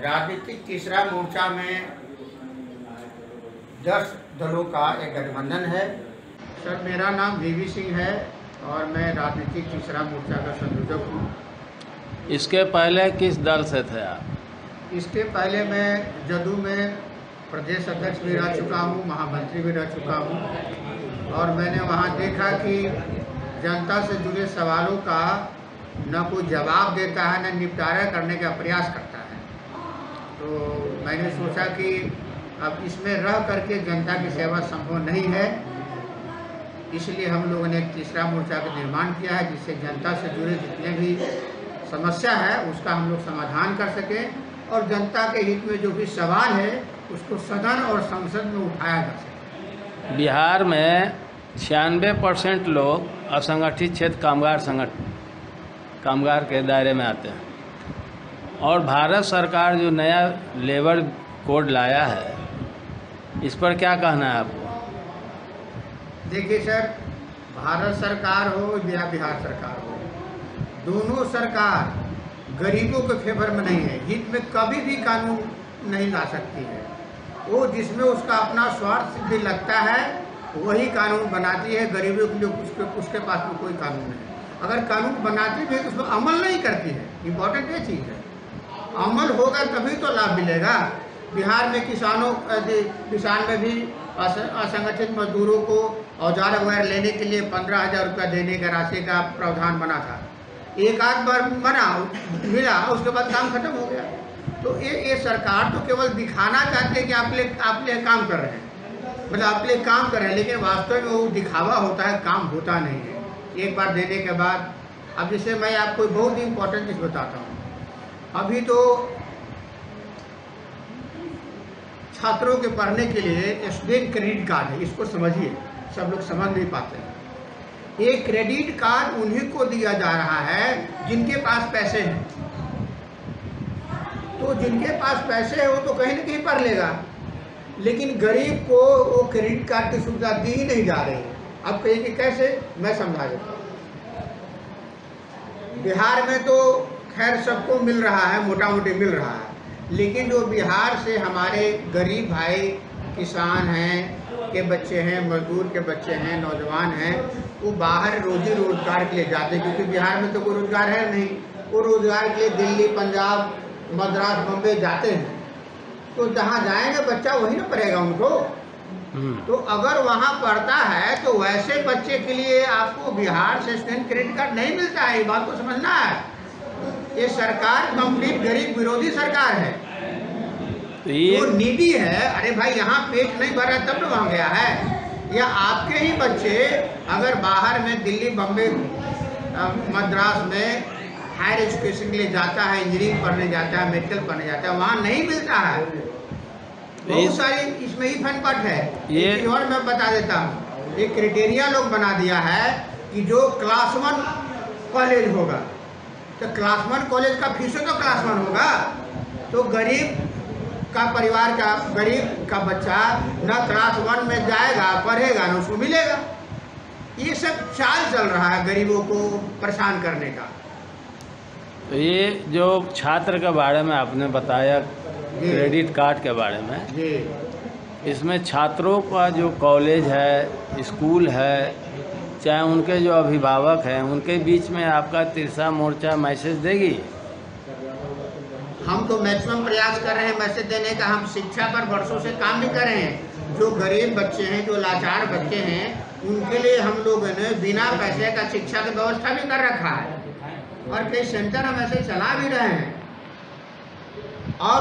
राजनीतिक तीसरा मोर्चा में 10 दलों का एक गठबंधन है। सर, मेरा नाम वीवी सिंह है और मैं राजनीतिक तीसरा मोर्चा का संयोजक हूँ। इसके पहले किस दल से थे आप? इसके पहले मैं जदयू में प्रदेश अध्यक्ष भी रह चुका हूँ, महामंत्री भी रह चुका हूँ और मैंने वहाँ देखा कि जनता से जुड़े सवालों का न कोई जवाब देता है, न निपटारा करने का प्रयास करता है। तो मैंने सोचा कि अब इसमें रह करके जनता की सेवा संभव नहीं है, इसलिए हम लोगों ने एक तीसरा मोर्चा का निर्माण किया है, जिससे जनता से जुड़े जितने भी समस्या है उसका हम लोग समाधान कर सकें और जनता के हित में जो भी सवाल है उसको सदन और संसद में उठाया जा सके। बिहार में 96% लोग असंगठित क्षेत्र कामगार के दायरे में आते हैं और भारत सरकार जो नया लेबर कोड लाया है, इस पर क्या कहना है आपको? देखिए सर, भारत सरकार हो या बिहार सरकार हो, दोनों सरकार गरीबों के फेवर में नहीं है, हित में कभी भी कानून नहीं ला सकती है। वो जिसमें उसका अपना स्वार्थ सिद्धि लगता है वही कानून बनाती है। गरीबों के लिए उसके पास में कोई कानून नहीं। अगर कानून बनाती भी है तो उसमें अमल नहीं करती है। इम्पोर्टेंट ये चीज़ है, अमल होगा तभी तो लाभ मिलेगा। बिहार में किसान में भी असंगठित मजदूरों को औजार वगैरह लेने के लिए 15,000 रुपया देने का राशि का प्रावधान बना था। एक आध बार मिला, उसके बाद काम खत्म हो गया। तो ये सरकार तो केवल दिखाना चाहती है कि आप लिए काम कर रहे हैं, मतलब आप लिए काम कर रहे हैं, लेकिन वास्तव में वो दिखावा होता है, काम होता नहीं है। एक बार देने के बाद, अब जैसे मैं आपको बहुत ही इम्पोर्टेंट चीज़ बताता हूँ। अभी तो छात्रों के पढ़ने के लिए स्टूडेंट क्रेडिट कार्ड है, इसको समझिए, सब लोग समझ नहीं पाते हैं। ये क्रेडिट कार्ड उन्हीं को दिया जा रहा है जिनके पास पैसे हैं। तो जिनके पास पैसे है वो तो कहीं ना कहीं पढ़ लेगा, लेकिन गरीब को वो क्रेडिट कार्ड की सुविधा दी ही नहीं जा रही है। अब कहिए कि कैसे, मैं समझा देता हूँ। बिहार में तो खैर सबको मिल रहा है, मोटा मोटी मिल रहा है, लेकिन जो बिहार से हमारे गरीब भाई किसान हैं के बच्चे हैं, मजदूर के बच्चे हैं, नौजवान हैं, वो बाहर रोजी रोजगार के लिए जाते हैं, क्योंकि बिहार में तो कोई रोजगार है नहीं। वो रोजगार के लिए दिल्ली, पंजाब, मद्रास, बम्बई जाते हैं। तो जहाँ जाएंगे बच्चा वही ना पढ़ेगा उनको। तो अगर वहाँ पढ़ता है तो वैसे बच्चे के लिए आपको बिहार से स्टूडेंट क्रेडिट कार्ड नहीं मिलता है। ये बात को समझना है। ये सरकार कंप्लीट गरीब विरोधी सरकार है। वो नीति है, अरे भाई यहाँ पेट नहीं भरा तब तो वहाँ गया है। या आपके ही बच्चे अगर बाहर में दिल्ली, बम्बई, मद्रास में हायर एजुकेशन के लिए जाता है, इंजीनियरिंग पढ़ने जाता है, मेडिकल पढ़ने जाता है, वहाँ नहीं मिलता है। बहुत सारी इसमें ही फनपट है। ये और मैं बता देता हूँ, एक क्राइटेरिया लोग बना दिया है कि जो क्लास 1 कॉलेज होगा, तो क्लास 1 कॉलेज का फीस तो क्लास 1 होगा। तो गरीब का परिवार का, गरीब का बच्चा ना क्लास 1 में जाएगा, पढ़ेगा, ना उसको मिलेगा। ये सब चाल चल रहा है गरीबों को परेशान करने का। तो ये जो छात्र के बारे में आपने बताया, क्रेडिट कार्ड के बारे में, इसमें छात्रों का जो कॉलेज है, स्कूल है, चाहे उनके जो अभिभावक हैं, उनके बीच में आपका तीसरा मोर्चा मैसेज देगी? हम तो मैक्सिमम प्रयास कर रहे हैं मैसेज देने का। हम शिक्षा पर वर्षों से काम भी कर रहे हैं। जो गरीब बच्चे हैं, जो लाचार बच्चे हैं, उनके लिए हम लोगों ने बिना पैसे का शिक्षा की व्यवस्था भी कर रखा है और कई सेंटर हम ऐसे चला भी रहे हैं। और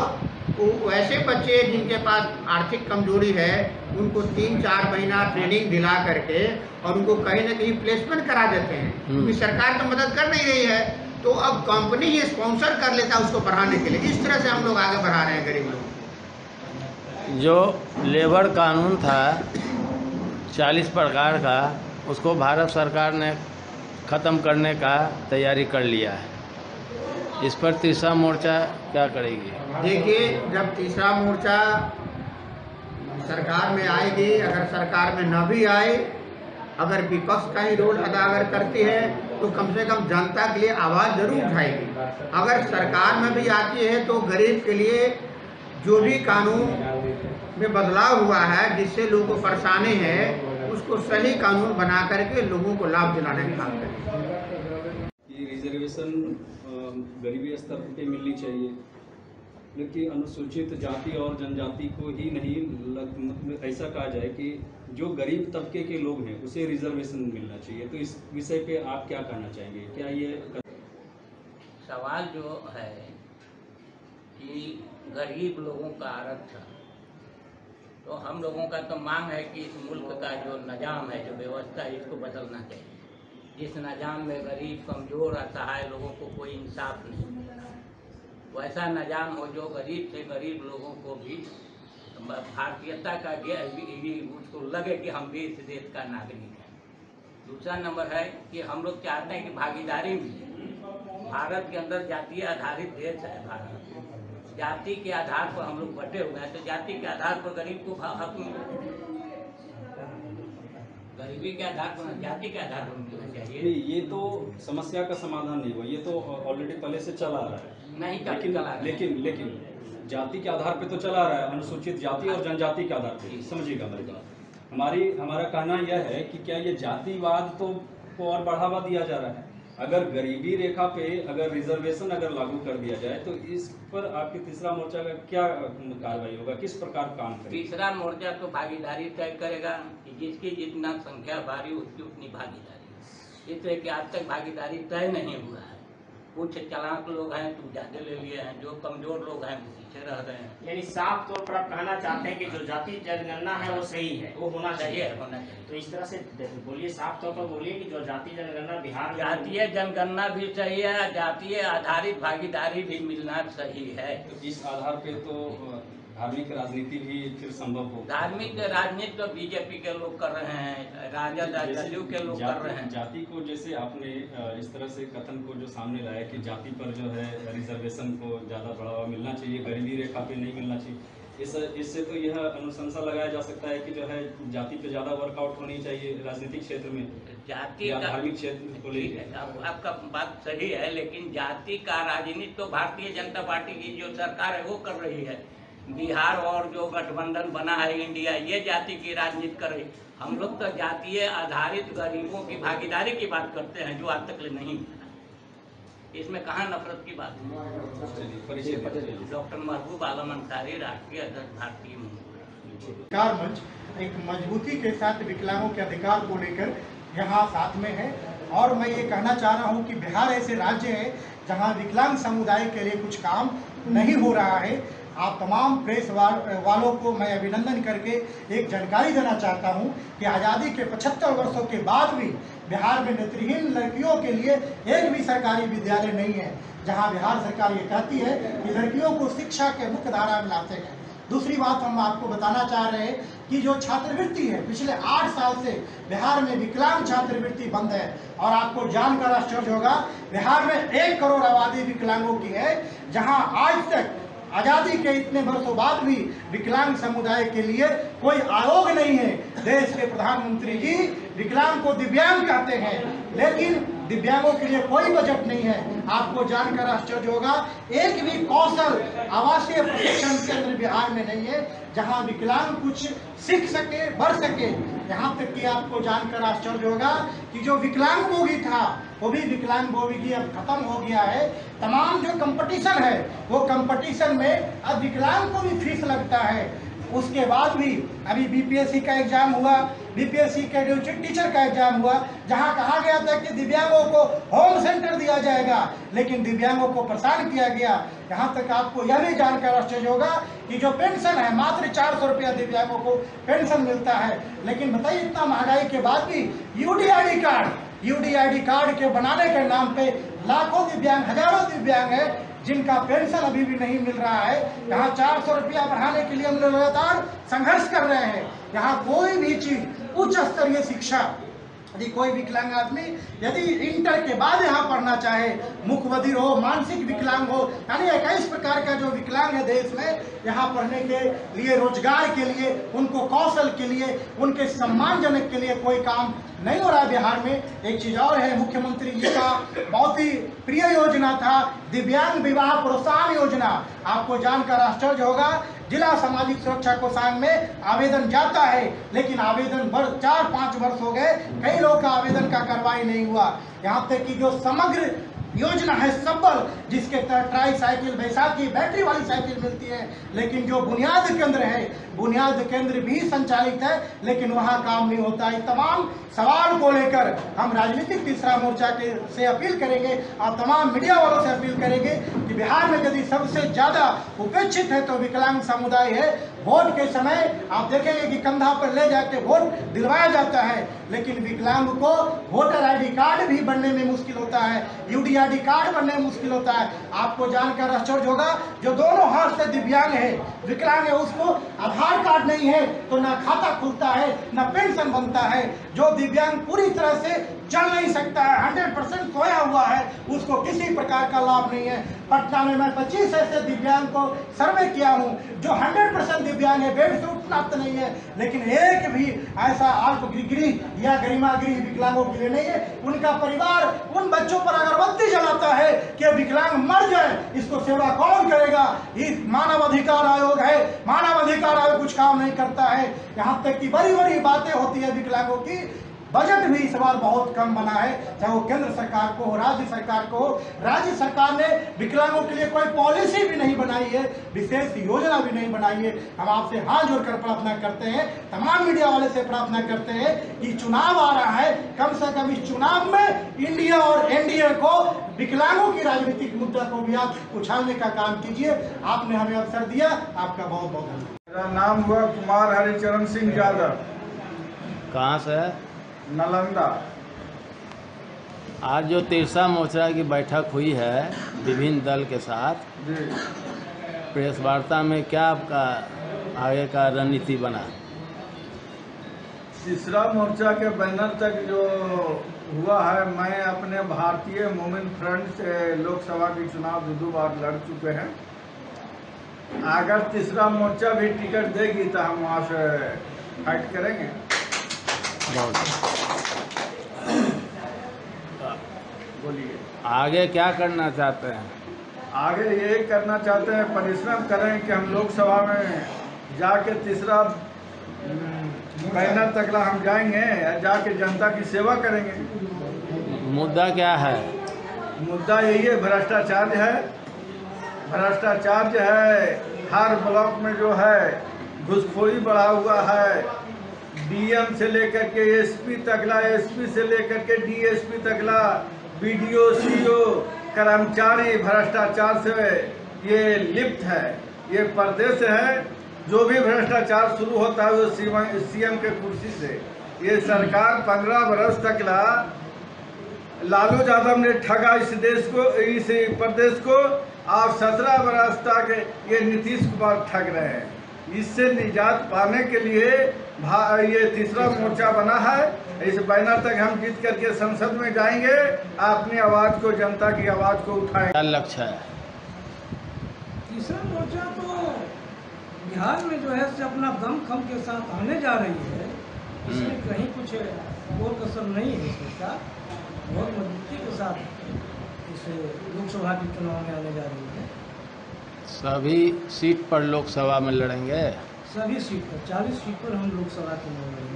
वैसे बच्चे जिनके पास आर्थिक कमजोरी है, उनको 3-4 महीना ट्रेनिंग दिला करके और उनको कहीं ना कहीं प्लेसमेंट करा देते हैं, क्योंकि सरकार तो मदद कर नहीं रही है। तो अब कंपनी ये स्पॉन्सर कर लेता है उसको पढ़ाने के लिए। इस तरह से हम लोग आगे बढ़ा रहे हैं गरीब लोग। जो लेबर कानून था 40 प्रकार का, उसको भारत सरकार ने ख़त्म करने का तैयारी कर लिया है। इस पर तीसरा मोर्चा क्या करेगी? देखिए, जब तीसरा मोर्चा सरकार में आएगी, अगर सरकार में न भी आए, अगर विपक्ष का ही रोल अदा अगर करती है तो कम से कम जनता के लिए आवाज़ जरूर उठाएगी। अगर सरकार में भी आती है तो गरीब के लिए जो भी कानून में बदलाव हुआ है जिससे लोगों को परेशानी है उसको सही कानून बना करके लोगों को लाभ दिलाने का काम करें। ये रिजर्वेशन गरीबी स्तर पे मिलनी चाहिए, लेकिन अनुसूचित जाति और जनजाति को ही नहीं, ऐसा कहा जाए कि जो गरीब तबके के लोग हैं उसे रिजर्वेशन मिलना चाहिए। तो इस विषय पे आप क्या कहना चाहेंगे? क्या ये सवाल जो है कि गरीब लोगों का आरक्षण, तो हम लोगों का तो मांग है कि इस मुल्क का जो निजाम है, जो व्यवस्था है, इसको बदलना चाहिए। जिस निजाम में गरीब, कमज़ोर, असहाय लोगों को कोई इंसाफ नहीं, वैसा निजाम हो जो गरीब से गरीब लोगों को भी भारतीयता का उसको लगे कि हम भी इस देश का नागरिक हैं। दूसरा नंबर है कि हम लोग चाहते हैं कि भागीदारी मिले। भारत के अंदर जातीय आधारित देश है भारत, जाति के आधार पर हम लोग बटे हुए हैं, तो जाति के आधार पर गरीब को हक मिले, गरीबी के आधार पर, जाति के आधार पर मिलना चाहिए। ये तो समस्या का समाधान नहीं हुआ, ये तो ऑलरेडी पहले से चला आ रहा है। नहीं, लेकिन जाति के आधार पे तो चला आ रहा है, अनुसूचित जाति और जनजाति के आधार पे। समझिएगा मेरी बात, हमारा कहना यह है कि क्या ये जातिवाद को और बढ़ावा दिया जा रहा है? अगर गरीबी रेखा पे अगर रिजर्वेशन अगर लागू कर दिया जाए तो इस पर आपके तीसरा मोर्चा का क्या कार्रवाई होगा, किस प्रकार काम करेगा? तीसरा मोर्चा तो भागीदारी तय करेगा कि जिसकी जितना संख्या भारी उसकी उतनी भागीदारी। इसलिए कि आज तक भागीदारी तय नहीं हुआ है। कुछ चालाक लोग हैं तो ज्यादा ले लिए हैं, जो कमजोर लोग हैं वो पीछे रह गए हैं। यानी साफ तौर पर आप कहना चाहते हैं कि जो जाति जनगणना है वो सही है, वो होना चाहिए। तो इस तरह से बोलिए, साफ तौर पर बोलिए कि जो जाति जनगणना बिहार में, जातीय जनगणना भी सही है, जातीय आधारित भागीदारी भी मिलना सही है। तो इस आधार पे तो धार्मिक राजनीति भी फिर संभव हो। धार्मिक राजनीति तो बीजेपी के लोग कर रहे हैं, राजद जदयू के लोग कर रहे हैं। जाति को जैसे आपने इस तरह से कथन को जो सामने लाया कि जाति पर जो है रिजर्वेशन को ज़्यादा बढ़ावा मिलना चाहिए, गरीबी रेखा पे नहीं मिलना चाहिए, इससे तो यह अनुशंसा लगाया जा सकता है कि जो है जाति पे ज़्यादा वर्कआउट होनी चाहिए राजनीतिक क्षेत्र में, जाति या का धार्मिक क्षेत्र को लेकर। आपका बात सही है, लेकिन जाति का राजनीति तो भारतीय जनता पार्टी की जो सरकार है वो कर रही है। बिहार और जो गठबंधन बना है इंडिया, ये जाति की राजनीति कर रही। हम लोग तो जातीय आधारित गरीबों की भागीदारी की बात करते हैं, जो आज तक नहीं मिला। इसमें कहाँ नफरत की बात है? डॉक्टर महबूब आलम अंसारी, राष्ट्रीय अध्यक्ष भारतीय अधिकार मंच एक मजबूती के साथ विकलांगों के अधिकार को लेकर यहाँ साथ में है। और मैं ये कहना चाह रहा हूँ कि बिहार ऐसे राज्य है जहाँ विकलांग समुदाय के लिए कुछ काम नहीं हो रहा है। आप तमाम प्रेस वालों को मैं अभिनंदन करके एक जानकारी देना चाहता हूं कि आज़ादी के 75 वर्षों के बाद भी बिहार में नेत्रहीन लड़कियों के लिए एक भी सरकारी विद्यालय नहीं है, जहां बिहार सरकार ये कहती है कि लड़कियों को शिक्षा के मुख्य धारा में लाते हैं। दूसरी बात हम आपको बताना चाह रहे हैं कि जो छात्रवृत्ति है, पिछले 8 साल से बिहार में विकलांग छात्रवृत्ति बंद है। और आपको जानकर आश्चर्य होगा, बिहार में 1 करोड़ आबादी विकलांगों की है, जहां आज तक आज़ादी के इतने वर्षों बाद भी विकलांग समुदाय के लिए कोई आयोग नहीं है। देश के प्रधानमंत्री जी विकलांग को दिव्यांग कहते हैं, लेकिन दिव्यांगों के लिए कोई बजट नहीं है। आपको जानकर आश्चर्य होगा, एक भी कौशल आवासीय प्रशिक्षण केंद्र बिहार में नहीं है जहां विकलांग कुछ सीख सके, बढ़ सके। यहाँ तक कि आपको जानकर आश्चर्य होगा कि जो विकलांग बोगी था वो भी विकलांग बोगी अब खत्म हो गया है। तमाम जो कंपटीशन है वो कंपटीशन में अब विकलांग को भी फीस लगता है। उसके बाद भी अभी बीपीएससी का एग्जाम हुआ, बीपीएससी के टीचर का एग्जाम हुआ, जहां कहा गया था कि दिव्यांगों को होम सेंटर दिया जाएगा, लेकिन दिव्यांगों को परेशान किया गया। यहां तक आपको यह भी जानकर आश्चर्य होगा कि जो पेंशन है, मात्र 400 रुपया दिव्यांगों को पेंशन मिलता है। लेकिन बताइए, इतना महंगाई के बाद भी यूडीआईडी कार्ड के बनाने के नाम पे लाखों दिव्यांग, हजारों दिव्यांग है जिनका पेंशन अभी भी नहीं मिल रहा है। यहाँ 400 रुपया बढ़ाने के लिए हम लगातार संघर्ष कर रहे हैं। यहाँ कोई भी चीज, उच्च स्तरीय शिक्षा यदि कोई विकलांग आदमी यदि इंटर के बाद यहाँ पढ़ना चाहे, मुख बधिर हो, मानसिक विकलांग हो, यानी 21 प्रकार का जो विकलांग है देश में, यहाँ पढ़ने के लिए, रोजगार के लिए, उनको कौशल के लिए, उनके सम्मानजनक के लिए कोई काम नहीं हो रहा है बिहार में। एक चीज और है, मुख्यमंत्री जी का बहुत ही प्रिय योजना था दिव्यांग विवाह प्रोत्साहन योजना। आपको जानकर आश्चर्य होगा, जिला सामाजिक सुरक्षा कोषांग में आवेदन जाता है, लेकिन आवेदन 4-5 वर्ष हो गए, कई लोगों का आवेदन का कार्रवाई नहीं हुआ। यहाँ तक कि जो समग्र योजना है सबल, जिसके तहत ट्राई साइकिल, बैसाखी, बैटरी वाली साइकिल मिलती है, लेकिन जो बुनियाद केंद्र है, बुनियाद केंद्र भी संचालित है, लेकिन वहाँ काम नहीं होता है। तमाम सवाल को लेकर हम राजनीतिक तीसरा मोर्चा से अपील करेंगे और तमाम मीडिया वालों से अपील करेंगे कि बिहार में यदि सबसे ज़्यादा उपेक्षित है तो विकलांग समुदाय है। वोट के समय आप देखेंगे कि कंधा पर ले जाके वोट दिलवाया जाता है, लेकिन विकलांग को वोटर आईडी कार्ड भी बनने में मुश्किल होता है, यूडीआईडी कार्ड बनने में मुश्किल होता है। आपको जानकर आश्चर्य होगा, जो दोनों हाथ से दिव्यांग है, विकलांग है, उसको आधार कार्ड नहीं है तो ना खाता खुलता है, ना पेंशन बनता है। जो दिव्यांग पूरी तरह से चल नहीं सकता है, 100% सोया हुआ है, उसको किसी प्रकार का लाभ नहीं है। पटना में मैं 25 ऐसे दिव्यांग को सर्वे किया हूँ जो 100% दिव्यांग है, बेड से उठना तो नहीं है, लेकिन एक भी ऐसा अल्पगृह या गरिमागृह विकलांगों के लिए नहीं है। उनका परिवार उन बच्चों पर अगरबत्ती जलाता है कि विकलांग मर जाए, इसको सेवा कौन करेगा। ये मानव अधिकार आयोग है, मानव अधिकार आयोग कुछ काम नहीं करता है। यहाँ तक कि बड़ी बड़ी बातें होती है विकलांगों की। बजट भी इस बार बहुत कम बना है, चाहे वो केंद्र सरकार को हो, राज्य सरकार को हो। राज्य सरकार ने विकलांगों के लिए कोई पॉलिसी भी नहीं बनाई है, विशेष योजना भी नहीं बनाई है। हम आपसे हाथ जोड़कर प्रार्थना करते हैं, तमाम मीडिया वाले से प्रार्थना करते हैं कि चुनाव आ रहा है, कम से कम इस चुनाव में इंडिया और एनडीए को विकलांगों की राजनीतिक मुद्दा को भी आप उछालने का काम कीजिए। आपने हमें अवसर दिया, आपका बहुत बहुत धन्यवाद। मेरा नाम हुआ कुमार हरिचरण सिंह यादव। कहाँ से है? नालंदा। आज जो तिरसा मोर्चा की बैठक हुई है विभिन्न दल के साथ, जी, प्रेस वार्ता में क्या आपका आगे का रणनीति बना? तीसरा मोर्चा के बैनर तक जो हुआ है, मैं अपने भारतीय मोमिन फ्रंट से लोकसभा की चुनाव 2 बार लड़ चुके हैं। अगर तीसरा मोर्चा भी टिकट देगी तो हम वहाँ से फाइट करेंगे। बोलिए, आगे क्या करना चाहते हैं? आगे ये करना चाहते हैं, परिश्रम करें कि हम लोकसभा में जाके तीसरा बैनर तक हम जाएंगे, जाके जनता की सेवा करेंगे। मुद्दा क्या है? मुद्दा यही है, भ्रष्टाचार है। भ्रष्टाचार जो है हर ब्लॉक में जो है घुसखोरी बढ़ा हुआ है। डीएम से लेकर के एसपी तकला, एसपी से लेकर के डीएसपी तकला, बीडीओ, सीओ, कर्मचारी भ्रष्टाचार से ये लिप्त है। ये प्रदेश है, जो भी भ्रष्टाचार शुरू होता है वो सीएम के कुर्सी से। ये सरकार 15 वर्ष तकला लालू यादव ने ठगा इस देश को, इस प्रदेश को, और 17 वर्ष तक ये नीतीश कुमार ठग रहे हैं। इससे निजात पाने के लिए ये तीसरा मोर्चा बना है। इस बैनर तक हम जीत करके संसद में जाएंगे, अपनी आवाज़ को, जनता की आवाज़ को उठाएंगे। क्या लक्ष्य है? तीसरा मोर्चा तो बिहार में जो है से अपना दम खम के साथ आने जा रही है। इसमें कहीं कुछ और कसर नहीं है। इसका बहुत मजबूती के साथ इस लोकसभा के चुनाव में आने जा रही है। सभी सीट पर लोकसभा में लड़ेंगे? सभी सीट पर, 40 सीट पर हम लोकसभा चुनाव लड़ेंगे।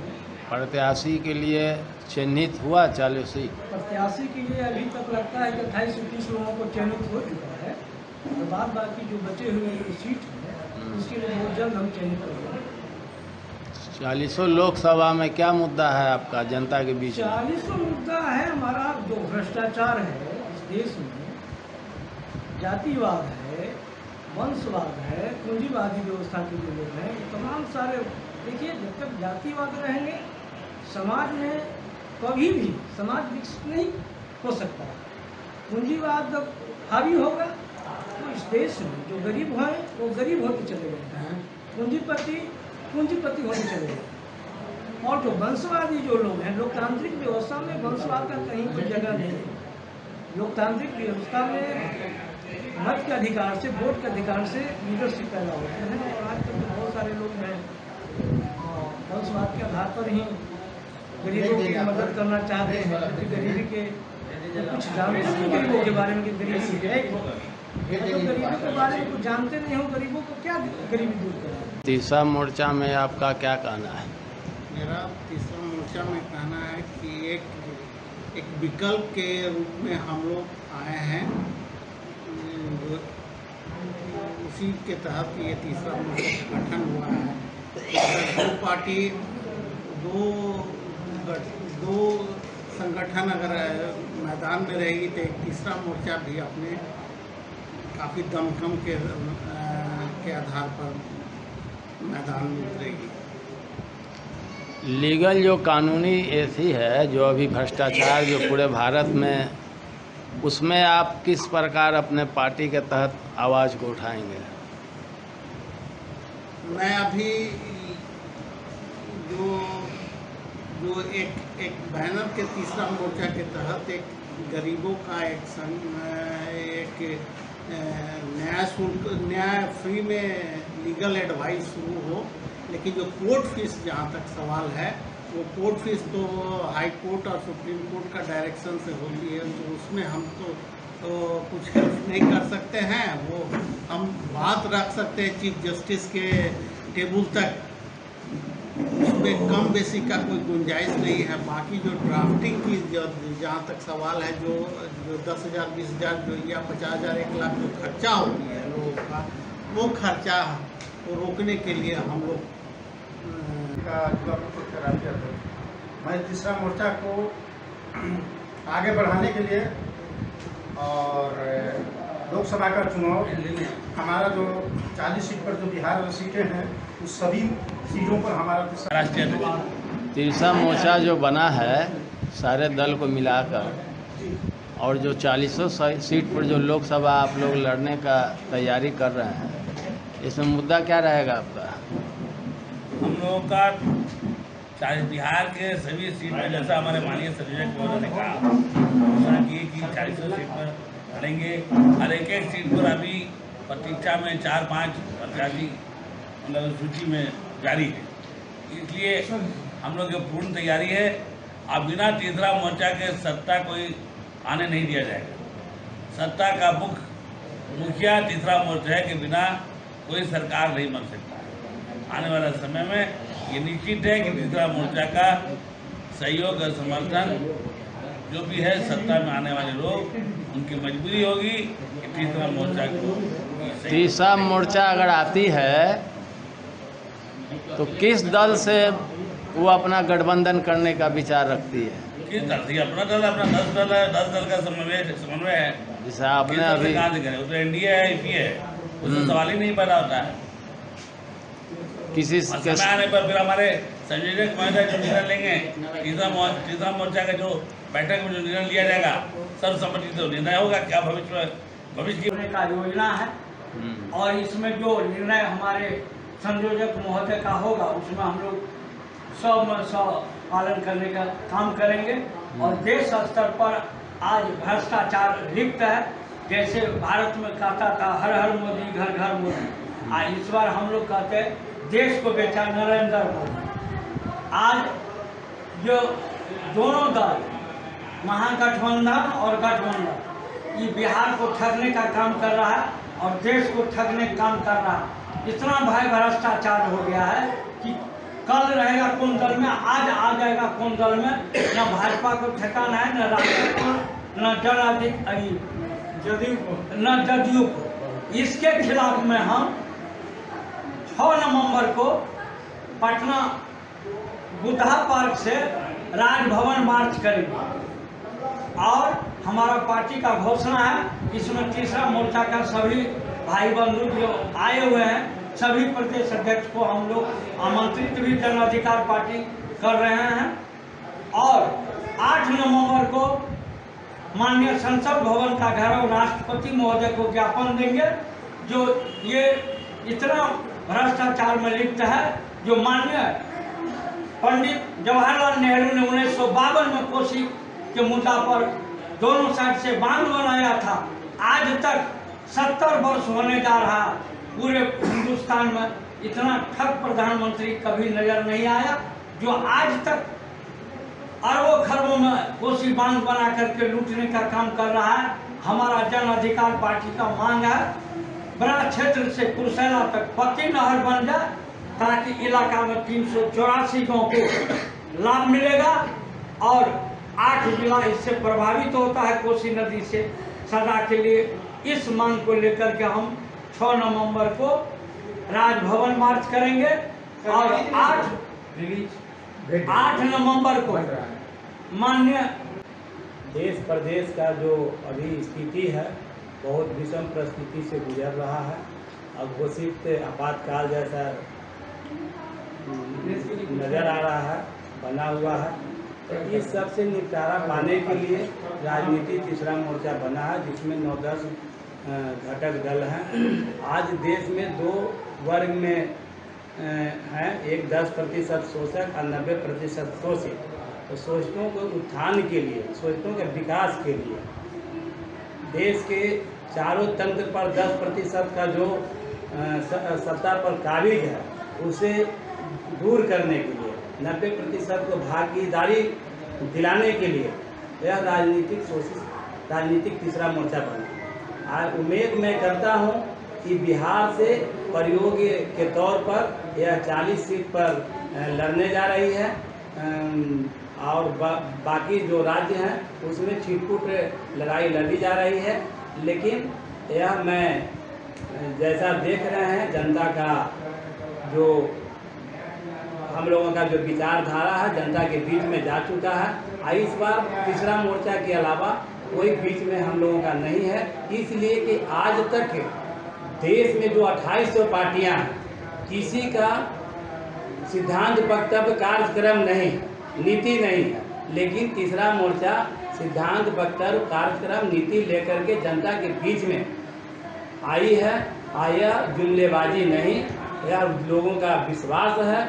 प्रत्याशी के लिए चिन्हित हुआ 40 सीट? प्रत्याशी के लिए अभी तक लगता है कि 28 से 30 लोगों को चयनित हो चुका है, और बाद बाकी जो बचे हुए सीट हैं उसके लिए बहुत जल्द हम चयनित करेंगे। 40 लोकसभा में क्या मुद्दा है आपका जनता के बीच में? 40 मुद्दा है हमारा, जो भ्रष्टाचार है इस देश में, जातिवाद है, वंशवाद है, पूंजीवादी व्यवस्था के जो लोग हैं, तमाम सारे। देखिए, जब तक जातिवाद रहेंगे समाज में कभी भी समाज विकसित नहीं हो सकता। पूंजीवाद जब हावी होगा तो इस देश में जो गरीब हैं वो गरीब होते चले गए हैं, पूंजीपति होते चले गए। और जो वंशवादी जो लोग हैं, लोकतांत्रिक व्यवस्था में वंशवाद का कहीं कोई जगह नहीं है। लोकतांत्रिक व्यवस्था में मत के अधिकार से, वोट के अधिकार से लीडरशिप पैदा होते हैं। और आजकल तो बहुत सारे लोग हैं वंशवाद के आधार पर ही गरीबों की मदद करना चाहते हैं, क्योंकि गरीबी के कुछ जानते नहीं गरीबों के बारे में कि गरीबी है। तो गरीबी के बारे में कुछ जानते नहीं हो, गरीबों को क्या गरीबी दूर करें। तीसरा मोर्चा में आपका क्या कहना है? मेरा तीसरा मोर्चा में कहना है कि एक विकल्प के रूप में हम लोग आए हैं। उसी के तहत ये तीसरा मोर्चा का गठन हुआ है। दो पार्टी, दो संगठन अगर मैदान में रहेगी तो एक तीसरा मोर्चा भी अपने काफ़ी दमखम के आधार पर मैदान में उतरेगी। लीगल जो कानूनी ऐसी है जो अभी भ्रष्टाचार जो पूरे भारत में, उसमें आप किस प्रकार अपने पार्टी के तहत आवाज़ को उठाएंगे? मैं अभी जो एक बैनर के तीसरा मोर्चा के तहत एक गरीबों का एक न्याय शुल्क, न्याय फ्री में लीगल एडवाइस शुरू हो, लेकिन जो कोर्ट फीस जहाँ तक सवाल है, वो कोर्ट फीस तो हाई कोर्ट और सुप्रीम कोर्ट का डायरेक्शन से होती है, तो उसमें हम तो कुछ हेल्प नहीं कर सकते हैं। वो हम बात रख सकते हैं चीफ जस्टिस के टेबल तक, उसमें कम बेसी का कोई गुंजाइश नहीं है। बाकी जो ड्राफ्टिंग की जहाँ तक सवाल है, जो 10,000, 20,000 जो या 50,000, 1 लाख जो खर्चा होती है लोगों का, वो खर्चा को रोकने के लिए हम लोग मैं तीसरा मोर्चा को आगे बढ़ाने के लिए और लोकसभा का चुनाव, हमारा जो 40 सीट पर जो बिहार में सीटें हैं, उस सभी सीटों पर हमारा तीसरा मोर्चा जो बना है सारे दल को मिलाकर, और जो 40 सीट पर जो लोकसभा आप लोग लड़ने का तैयारी कर रहे हैं, इसमें मुद्दा क्या रहेगा आपका? हम लोगों का बिहार के सभी सीट में, जैसा हमारे माननीय संयोजक महोदय ने कहा, घोषणा की कि 40 सीट पर लड़ेंगे। हर एक सीट पर अभी प्रतीक्षा में 4-5 प्रत्याशी मतलब सूची में जारी है, इसलिए हम लोग की पूर्ण तैयारी है। अब बिना तीसरा मोर्चा के सत्ता कोई आने नहीं दिया जाएगा। सत्ता का मुखिया तीसरा मोर्चा है कि बिना कोई सरकार नहीं बन सकता। आने वाला समय में ये निश्चित है कि तीसरा मोर्चा का सहयोग और समर्थन जो भी है सत्ता में आने वाले लोग, उनकी मजबूरी होगी कि तीसरा मोर्चा को। तीसरा मोर्चा अगर आती है तो किस दल से वो अपना गठबंधन करने का विचार रखती है? किस दल से? अपना दल, अपना 10 दल है, 10 दल का समन्वय है। जैसे आपने अभी कहाँ से करें? वो तो एनडीए है, यूपी है, उसमें सवाल ही नहीं पैदा होता है। किसी समय आने पर फिर हमारे संयोजक महोदय जो निर्णय लेंगे, तीसरा मोर्चा का जो बैठक में जो निर्णय लिया जाएगा, सर्वसम्मति से निर्णय होगा क्या भविष्य की का योजना है। और इसमें जो निर्णय हमारे संयोजक महोदय का होगा, उसमें हम लोग 100% पालन करने का काम करेंगे। और देश स्तर पर आज भ्रष्टाचार लिप्त है। जैसे भारत में कहता था हर हर मोदी, घर घर मोदी, आज इस बार हम लोग कहते हैं देश को बेचा नरेंद्र मोदी। आज जो दोनों दल, महागठबंधन और गठबंधन, ये बिहार को ठगने का काम कर रहा है और देश को ठगने का काम कर रहा है। इतना भाई भ्रष्टाचार हो गया है कि कल रहेगा कौन दल में, आज आ जाएगा कौन दल में। न भाजपा को ठिकाना है, न राजद को, न जदयू को। इसके खिलाफ में हम 6 नवंबर को पटना बुद्धा पार्क से राजभवन मार्च करेंगे। और हमारा पार्टी का घोषणा है, इसमें तीसरा मोर्चा का सभी भाई बंधु जो आए हुए हैं, सभी प्रदेश अध्यक्ष को हम लोग आमंत्रित भी जन अधिकार पार्टी कर रहे हैं। और 8 नवंबर को माननीय संसद भवन का घेराव राष्ट्रपति महोदय को ज्ञापन देंगे, जो ये इतना भ्रष्टाचार में लिप्त है, जो माननीय पंडित जवाहरलाल नेहरू ने 1952 में कोसी के मुद्दा पर दोनों साइड से बांध बनाया था। आज तक 70 वर्ष होने जा रहा, पूरे हिंदुस्तान में इतना ठग प्रधानमंत्री कभी नजर नहीं आया जो आज तक अरबों खरबों में कोसी बांध बना करके लूटने का काम कर रहा है। हमारा जन अधिकार पार्टी का मांग है बड़ा क्षेत्र से कुरसेला तक पक्की नहर बन जाए ताकि इलाका में 384 गांव को लाभ मिलेगा और 8 जिला इससे प्रभावित होता है कोसी नदी से। सदा के लिए इस मांग को लेकर के हम 6 नवंबर को राजभवन मार्च करेंगे और 8 नवंबर को माननीय देश प्रदेश का जो अभी स्थिति है बहुत विषम परिस्थिति से गुजर रहा है। अघोषित आपातकाल जैसा नजर आ रहा है, बना हुआ है। तो इस सब से निपटारा पाने के लिए राजनीति तीसरा मोर्चा बना है जिसमें 9-10 घटक दल हैं। आज देश में 2 वर्ग में हैं, एक 10% शोषक और 90% शोषित। तो शोषितों को उत्थान के लिए, शोषितों के विकास के लिए देश के चारों तंत्र पर 10% का जो सत्ता पर काबिज है उसे दूर करने के लिए, 90% को भागीदारी दिलाने के लिए यह राजनीतिक तीसरा मोर्चा बना। आज उम्मीद मैं करता हूं कि बिहार से प्रयोगी के तौर पर यह 40 सीट पर लड़ने जा रही है और बाकी जो राज्य हैं उसमें छिटपुट लड़ाई लड़ी जा रही है। लेकिन यह मैं जैसा देख रहे हैं जनता का जो हम लोगों का जो विचारधारा है जनता के बीच में जा चुका है। इस बार तीसरा मोर्चा के अलावा कोई बीच में हम लोगों का नहीं है, इसलिए कि आज तक देश में जो 2800 पार्टियां हैं किसी का सिद्धांत वक्तव्य कार्यक्रम नहीं, नीति नहीं है। लेकिन तीसरा मोर्चा सिद्धांत वक्तव्य कार्यक्रम नीति लेकर के जनता के बीच में आई है। आया जुमलेबाजी नहीं, यह लोगों का विश्वास है।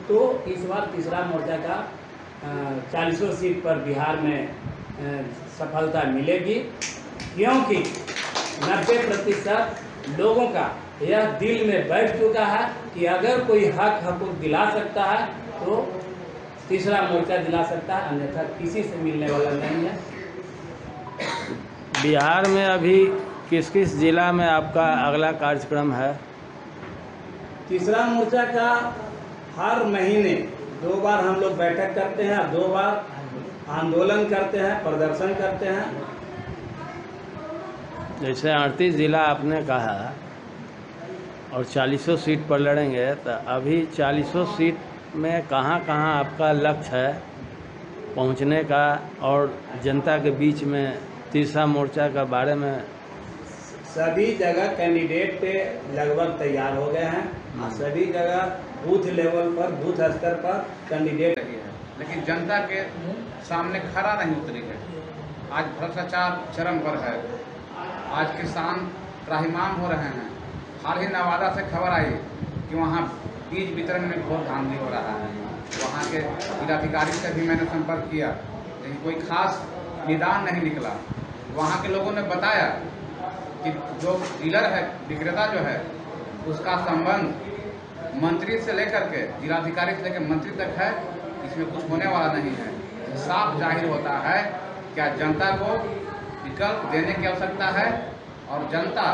तो इस बार तीसरा मोर्चा का 40 सीट पर बिहार में सफलता मिलेगी, क्योंकि 90% लोगों का यह दिल में बैठ चुका है कि अगर कोई हक हकूक दिला सकता है तो तीसरा मोर्चा दिला सकता है, अन्यथा किसी से मिलने वाला नहीं है। बिहार में अभी किस किस जिला में आपका अगला कार्यक्रम है? तीसरा मोर्चा का हर महीने 2 बार हम लोग बैठक करते हैं, 2 बार आंदोलन करते हैं, प्रदर्शन करते हैं। जैसे 38 जिला आपने कहा और 40 सीट पर लड़ेंगे, तो अभी 40 सीट में कहाँ कहाँ आपका लक्ष्य है पहुंचने का और जनता के बीच में तीसरा मोर्चा के बारे में? सभी जगह कैंडिडेट लगभग तैयार हो गए हैं और सभी जगह बूथ लेवल पर, बूथ स्तर पर कैंडिडेट है, लेकिन जनता के सामने खरा नहीं उतरी है। आज भ्रष्टाचार चरम पर है, आज किसान त्राहिमाम हो रहे हैं। हाल ही नवादा से खबर आई कि वहाँ बीज वितरण में बहुत धांधली हो रहा है। वहाँ के जिलाधिकारी से भी मैंने संपर्क किया, लेकिन कोई खास निदान नहीं निकला। वहाँ के लोगों ने बताया कि जो डीलर है, विक्रेता जो है, उसका संबंध मंत्री से लेकर के, जिलाधिकारी से लेकर मंत्री तक है। इसमें कुछ होने वाला नहीं है। साफ जाहिर होता है क्या जनता को विकल्प देने की आवश्यकता है और जनता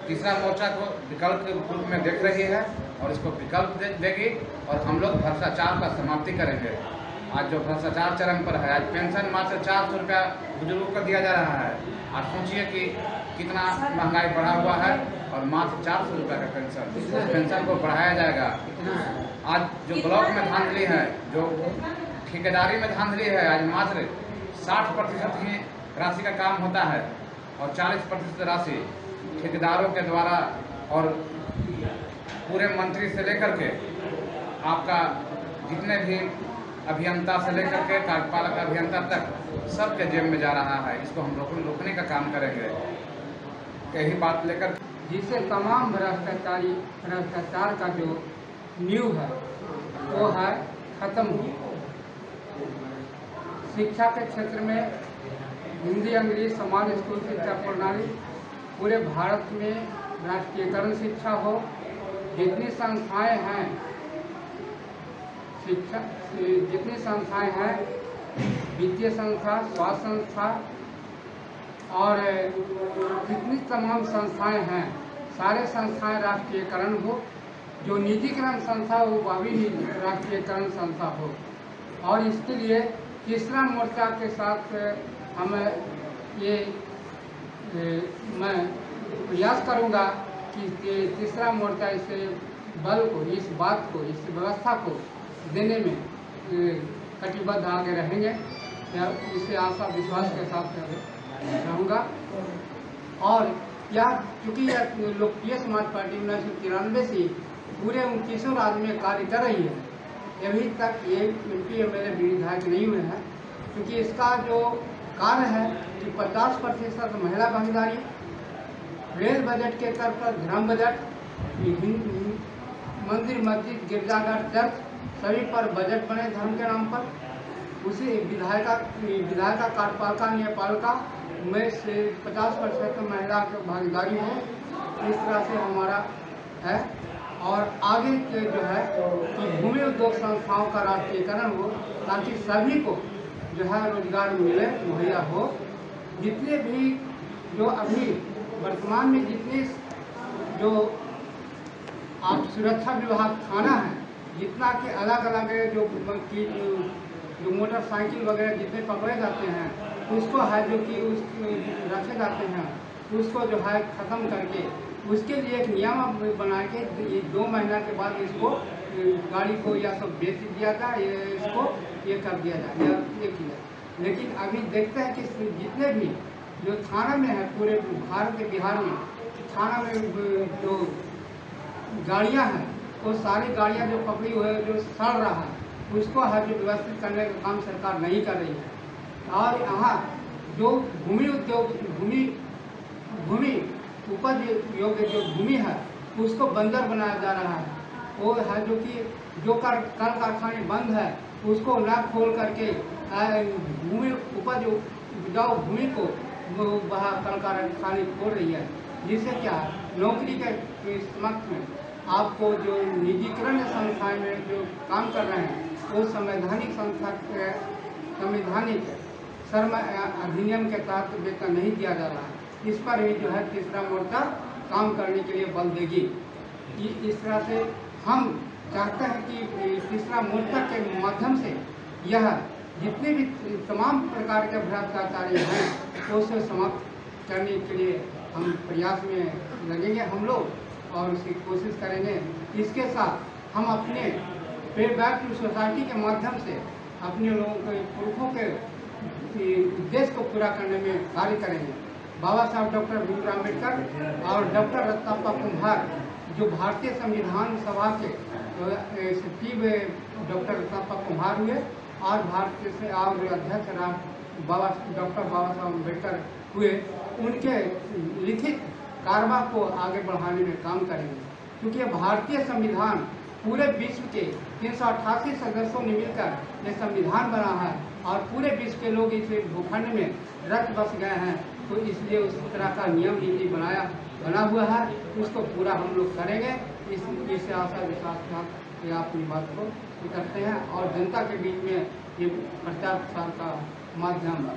तीसरा मोर्चा को विकल्प के रूप में देख रही है और इसको विकल्प देगी और हम लोग भ्रष्टाचार का समाप्ति करेंगे। आज जो भ्रष्टाचार चरम पर है, आज पेंशन मात्र 400 रुपया बुजुर्गों को दिया जा रहा है। आज सोचिए कि कितना महंगाई बढ़ा हुआ है और मात्र 400 रुपये का पेंशन को बढ़ाया जाएगा। आज जो ब्लॉक में धांधली है, जो ठेकेदारी में धांधली है, आज मात्र 60% ही राशि का काम होता है और 40% राशि ठेकेदारों के द्वारा और पूरे मंत्री से लेकर के आपका जितने भी अभियंता से लेकर के कार्यपालक अभियंता तक सबके जेब में जा रहा है। इसको हम रोकने का काम करेंगे। यही बात लेकर जिससे तमाम भ्रष्टाचार का जो नींव है वो है खत्म हुई। शिक्षा के क्षेत्र में हिंदी अंग्रेजी समान स्कूल शिक्षा प्रणाली पूरे भारत में राष्ट्रीयकरण शिक्षा हो, जितनी संस्थाएं हैं शिक्षा, जितनी संस्थाएं हैं वित्तीय संस्था, स्वास्थ्य संस्था और जितनी तमाम संस्थाएं हैं सारे संस्थाएं राष्ट्रीयकरण हो। जो निजीकरण संस्था हो वह भी राष्ट्रीयकरण संस्था हो। और इसके लिए तीसरा मोर्चा के साथ हम ये मैं प्रयास करूंगा कि तीसरा मोर्चा इस बल को, इस बात को, इस व्यवस्था को देने में कटिबद्ध आगे रहेंगे। इसे आशा विश्वास के साथ रहूँगा। और यह चूँकि यह लोकप्रिय समाज पार्टी 1993 से पूरे 29 राज्य में कार्य कर रही है, अभी तक ये MP MLA विधायक नहीं हुए हैं, क्योंकि इसका जो कार्य है कि 50% महिला भागीदारी, रेल बजट के स्तर पर धर्म बजट, मंदिर मस्जिद गिरजाघर चर्च सभी पर बजट बने धर्म के नाम पर। उसी विधायिका कार्यपालिका न्यायपालिका में से 50% महिला की भागीदारी हो, इस तरह से हमारा है। और आगे के जो है कि भूमि उद्योग संस्थाओं का राष्ट्रीयकरण हो, ताकि सभी को जो है रोजगार मिले, मुहैया हो। जितने भी जो अभी वर्तमान में जितने जो आप सुरक्षा विभाग थाना है, जितना कि अलग अलग जो मोटरसाइकिल वगैरह जितने पकड़े जाते हैं उसको है जो कि उस रखे जाते हैं, उसको जो है ख़त्म करके उसके लिए एक नियम बना के 2 महीना के बाद इसको गाड़ी को या तो बेच दिया जाए या इसको ये कर दिया जाए या ये किया। लेकिन अभी देखते हैं कि जितने भी जो थाना में है पूरे भारत के बिहार में, थाना में जो गाड़ियां हैं वो सारी गाड़ियां जो पकड़ी हुई है, जो सड़ रहा है, उसको है जो व्यवस्थित करने का काम सरकार नहीं कर रही है। और यहाँ जो भूमि उद्योग भूमि उपज योग्य जो भूमि है उसको बंजर बनाया जा रहा है। वो है जो कि जो कल कारखाने बंद है उसको न खोल करके भूमि उपज उपजाऊ भूमि को वहाँ कल कारखाने खोल रही है, जिससे क्या नौकरी के समक्ष में आपको जो निजीकरण संस्थाएं में जो काम कर रहे हैं वो संवैधानिक संस्था के संवैधानिक श्रम अधिनियम के तहत वेतन नहीं दिया जा रहा है। इस पर ही जो है तीसरा मोर्चा काम करने के लिए बल देगी। इस तरह से हम चाहते हैं कि तीसरा मोर्चा के माध्यम से यह जितने भी तमाम प्रकार के भ्रष्टाचारी हैं उसे समाप्त करने के लिए हम प्रयास में लगेंगे हम लोग और उसकी कोशिश करेंगे। इसके साथ हम अपने पे बैक टू सोसाइटी के माध्यम से अपने लोगों के पुरखों के उद्देश्य को पूरा करने में कार्य करेंगे। बाबा साहब डॉक्टर भीमराव अम्बेडकर और डॉक्टर रत्नाप्पा कुम्हार जो भारतीय संविधान सभा के सचिव डॉक्टर रत्नाप्पा कुम्हार हुए और भारतीय से और अध्यक्ष डॉक्टर बाबा साहब अम्बेडकर हुए, उनके लिखित कारवा को आगे बढ़ाने में काम करेंगे। क्योंकि भारतीय संविधान पूरे विश्व के 388 सदस्यों ने मिलकर ये संविधान बना है और पूरे विश्व के लोग इस भूखंड में रच बस गए हैं, तो इसलिए उस तरह का नियम नीति बना हुआ है, उसको पूरा हम लोग करेंगे। इससे आशा विश्वास के साथ अपनी बात को करते हैं और जनता के बीच में ये प्रचार प्रसार का माध्यम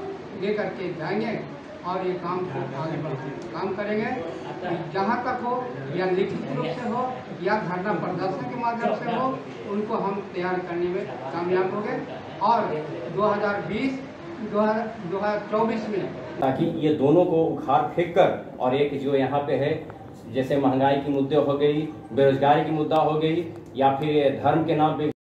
लेकर के जाएंगे और ये काम को आगे बढ़ाने काम करेंगे। जहाँ तक हो या लिखित रूप से हो या धरना प्रदर्शन के माध्यम से हो, उनको हम तैयार करने में कामयाब होंगे और 2024 में ताकि ये दोनों को उखाड़ फेंक कर और एक जो यहाँ पे है जैसे महंगाई की मुद्दे हो गई, बेरोजगारी की मुद्दा हो गई या फिर धर्म के नाम पे